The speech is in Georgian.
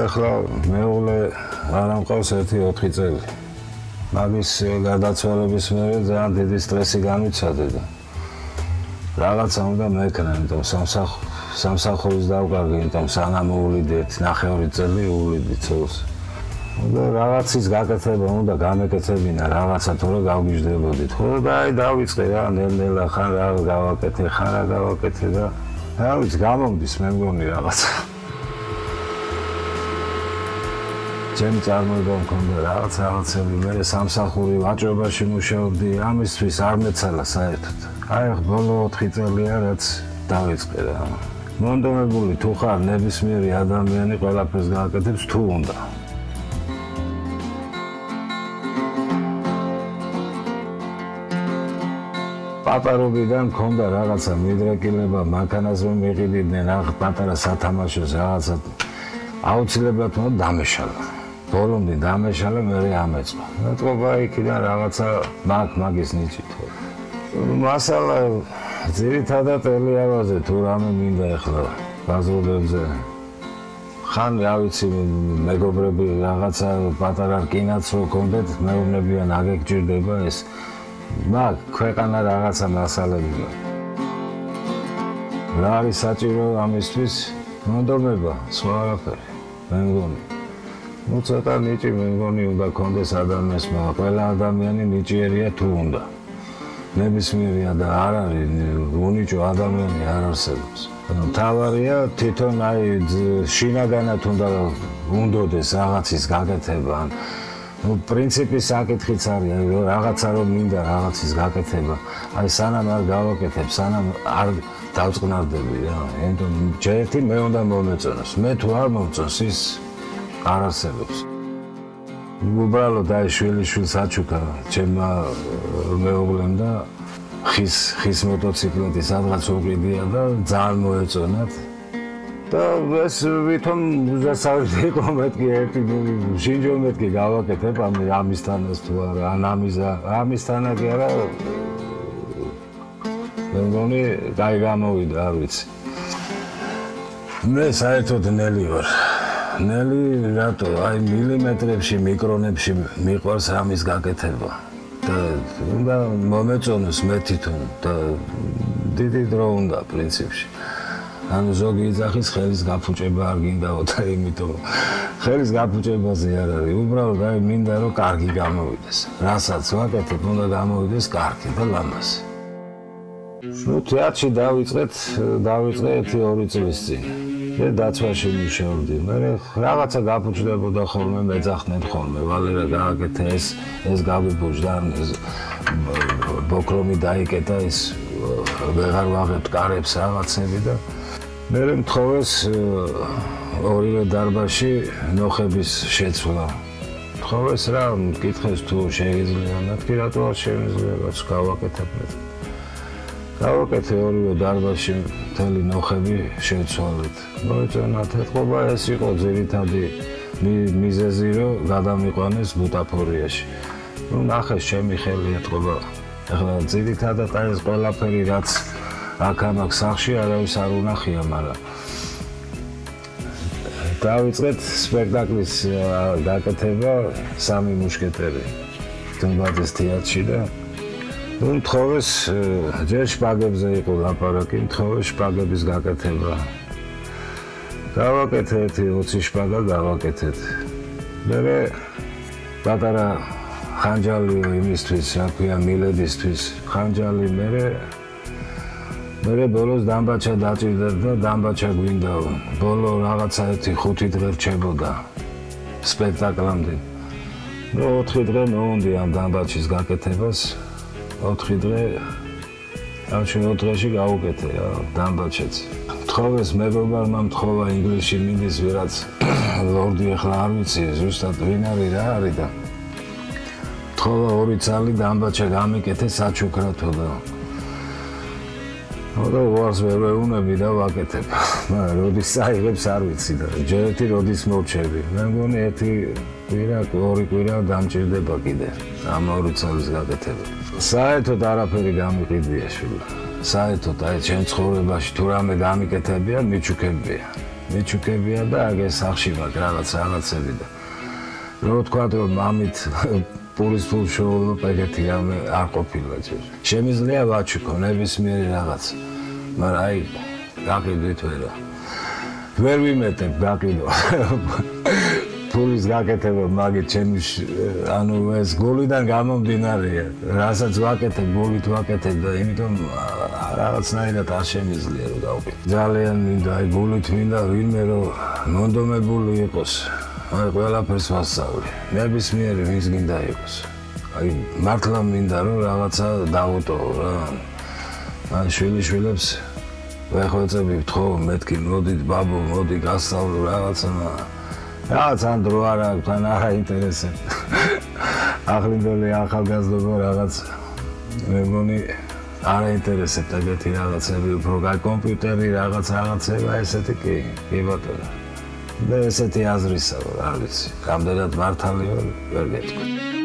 ახლა მეუღლე არ ამყავს 1-4 წელი. მაგის გარდაცვალების მერე ძალიან დიდი სტრესი განვიცადე და რაღაცა უნდა მეკრა, იმიტომ სამსახურის დავკარგი, იმიტომ სანამ უვლიდეთ 9 წელი უვლიდით ცოლს. და რაღაცის გაკეთება უნდა გამეკეთებინა, რაღაცა თორე გავგიჟდებოდით. ხო და აი დავიწყე რა, ნელ-ნელა ხან რა გავაკეთე, ხან რა გავაკეთე და რა ვიცი, გამომდის მე მგონი რაღაცა. ჩემი წარმოება მქონდა რაღაცები, მე სამსახური ვაჭრობაში მუშაობდი, ამისთვის არ მეცალა საერთოდ. აი ბოლო 4 წელია რაც დავიწყე რა. მონდომებული თუ ხარ ნებისმიერი ადამიანი ყველაფერს გააკეთებს თუ უნდა. პატარობიდან მქონდა რაღაცა მიდრეკილება, მანქანას რომ მიყიდიდნენ, რა პატარა სათამაშოს რაღაცა აუცილებლად უნდა დამეშალა. ბოლომდე დამეშალა, მერე ამეწყო. მეტყობა იქიდან რაღაცა მაგის ნიჭით. მასალა ძირითადად ელიავაზე თუ რამე მინდა ეხლა ბაზრობებზე. ხან რა ვიცი მეგობრები რაღაცა პატარა რკინაც რო გქონდეთ, მეუბნებიან აგეგჭირდება ეს. მაგ ქვეყანა რაღაცა მასალები. რა არის საჭირო ამისთვის? მონდომება, სხვა არაფერი. მე მგონი. ნუ ცოტა ნიჭი მე მგონი უნდა გქონდეს ადამიანს, მაგრამ ყველა ადამიანი ნიჭიერია თუ უნდა. ნებისმიერია და არ არის უნიჭო ადამიანი არ არსებობს. მთავარია თვითონ აი შინაგანად უნდოდეს რაღაცის გაკეთება. ნუ პრინციპის საკითხიც არის, აი რაღაცა რომ მინდა რაღაცის გაკეთება. აი სანამ არ გავაკეთებ, სანამ არ დავწყნარდები რა. ენტო ჯერთი მე უნდა მომეწონოს. მე თუ არ მომწონს ის არ არსებობს. უბრალოდ აი შვილიშვილს აჩუქა ჩემმა მეუღლემ და ხის მოტოციკლეტი სადღაც უყიდია და ძალიან მოეწონათ. და ეს ვითომ უზასავი იყო მეთქი ერთი შინჯო მეთქი გავაკეთებ ამისთანაც თუ არა ან ამისთანა კი არა მე მგონი კაი გამოვიდა არ ვიცი. მე საერთოდ ნელი ვარ. ნელი რატო აი მილიმეტრებში მიკრონებში მიყვარს ამის გაკეთება და უნდა მომეწონოს მე თვითონ და დიდი დრო უნდა პრინციპში. ანუ ზოგი იძახის ხელის გაფუჭება არ გინდაო და იმიტომ ხელის გაფუჭებაზე არ არის. უბრალოდ აი მინდა რომ კარგი გამოვიდეს. რასაც ვაკეთებ უნდა გამოვიდეს კარგი და ლამაზი. ნუ თეატრში დავიწყე 1-2 წლის წინ. მე დაცვაში მუშაობდი. მე რაღაცა გაფუჭდებოდა ხოლმე, მეძახდნენ ხოლმე. ვალერა გააკეთე ეს გავიბუჯდა, ბოქრომი დაიკეტა, ეს ვეღარ ვაღებთ კარებს რაღაცები და მე მთხოვეს ორივე დარბაზში ნოხების შეცვლა. მთხოვეს რა, მკითხეს თუ შეიძლება, მეთქი რატო არ შეიძლება, გავაკეთებ მე. გავაკეთე ორივე დარბაზში მთელი ნოხები შევცვალეთ. მოეწონათ, ეთყობა ეს იყო ძირითადი მიზეზი, რომ გადამიყვანეს ბუტაფორიაში. ნუ ნახეს ჩემი ხელი ეთყობა. ახლა ძირითადად ეს ყველაფერი რაც აქ ამაკ სახში არავის არ უნახია, მაგრამ დავიწყეთ სპექტაკლის გაკეთება სამი მუშკეტერი თუმბაძის თეატრში და ნუ მთხოვეს ჯერ შპაგებზე იყო ლაპარაკი, მთხოვეს შპაგების გაკეთება. გავაკეთეთ 20 შპაგა გავაკეთეთ. მერე პატარა ხანჯალი იმისთვის, რა ქვია, მილედისთვის ხანჯალი მერე ბოლოს დამბაჩა დაჭირდა და დამბაჩა გვინდაო. ბოლო რაღაცა 1-5 დღე რჩებოდა სპექტაკლამდე. ნუ 4 დღე მოუნდი ამ დამბაჩის გაკეთებას. 4 დღე ამ 4 დღეში გავუკეთე რა დამბაჩეც. თხოვეს მეგობარმა მთხოვა ინგლისში მიდის ვიღაც ლორდი ახლა არ ვიცი ზუსტად ვინ არის რა არის და თხოვა 2 წალი დამბაჩა გამიკეთე საჩუქრათო და ოდა ვარს ვეუნები და ვაკეთებ. მაგრამ როდის საიღებს არ ვიცი და ჯერეთი როდის მოვჩები. მე მგონი 1 კვირა 2 კვირა დამჭირდება კიდე ამ 2 წლის გაკეთება. საერთოდ არაფერი გამიყიდია შვილო. საერთოდ აი ჩემ ცხოვრებაში თუ რამე გამიკეთებია მიჩუქებია და აგე სახში მაგ რაღაცები და რო თქვა რომ მამით პურის ფულ შოულობ ეგეთი რამე არ ყოფილა ჯერ. შემიძლია ვაჩუქო ნებისმიერი რაღაც. მაგრამ აი გაყიდვით ვერა. ვერ ვიმეტებ გაყიდვა. ფულის გაკეთება მაგით ჩემი ანუ ეს გოლიდან გამომდინარეა. რასაც ვაკეთებ, გოლით ვაკეთებ და იმიტომ რაღაცნაირად არ შემიძლია რომ გავყიდო. ძალიან მინდა აი გოლით მინდა ვინმე რომ მონდომებული იყოს. აი ყველაფერს ვასწავლე. ნებისმიერი ვის გინდა იყოს. აი მართლა მინდა რომ რაღაცა დავუტოვო რა. ან შვილიშვილებს ვეხვეწები ვთხოვ მეთქი მოდით ბაბო მოდი გასწავლო რაღაცა რაღაც ან დრო არ აქვს თან არ აინტერესებს. ახლინდელი ახალგაზრდობა რაღაც მე მგონი არ აინტერესებს ეგეთი რაღაცები უფრო კომპიუტერი რაღაცება ესეთი კი ბატონო. და ესეთი აზრისა ვარ არ ვიცი. რამდენად მართალი ვარ ვერ გეტყვი.